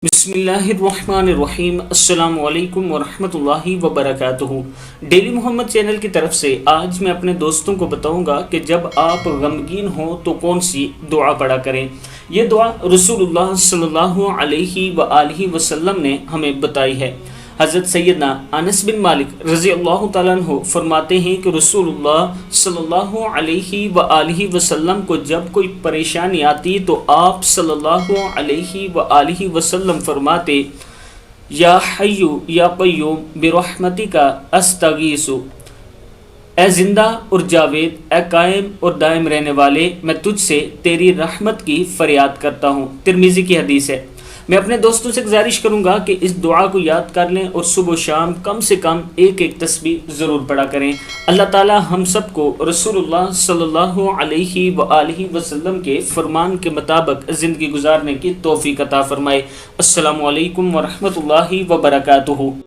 بسم اللہ الرحمن الرحیم۔ السلام علیکم ورحمۃ اللہ وبرکاتہ۔ ڈیلی محمد چینل کی طرف سے آج میں اپنے دوستوں کو بتاؤں گا کہ جب آپ غمگین ہوں تو کون سی دعا پڑھا کریں۔ یہ دعا رسول اللہ صلی اللہ علیہ وآلہ وسلم نے ہمیں بتائی ہے۔ حضرت سیدنا انس بن مالک رضی اللہ تعالیٰ عنہ فرماتے ہیں کہ رسول اللہ صلی اللہ علیہ وآلہ وسلم کو جب کوئی پریشانی آتی تو آپ صلی اللہ علیہ وآلہ وسلم فرماتے، یا حی یا قیوم برحمتک استغیث، اے زندہ اور جاوید، اے قائم اور دائم رہنے والے، میں تجھ سے تیری رحمت کی فریاد کرتا ہوں۔ ترمذی کی حدیث ہے۔ میں اپنے دوستوں سے گزارش کروں گا کہ اس دعا کو یاد کر لیں اور صبح و شام کم سے کم ایک تسبیح ضرور پڑھا کریں۔ اللہ تعالی ہم سب کو رسول اللہ صلی اللہ علیہ وآلہ وسلم کے فرمان کے مطابق زندگی گزارنے کی توفیق عطا فرمائے۔ السلام علیکم ورحمۃ اللہ وبرکاتہ۔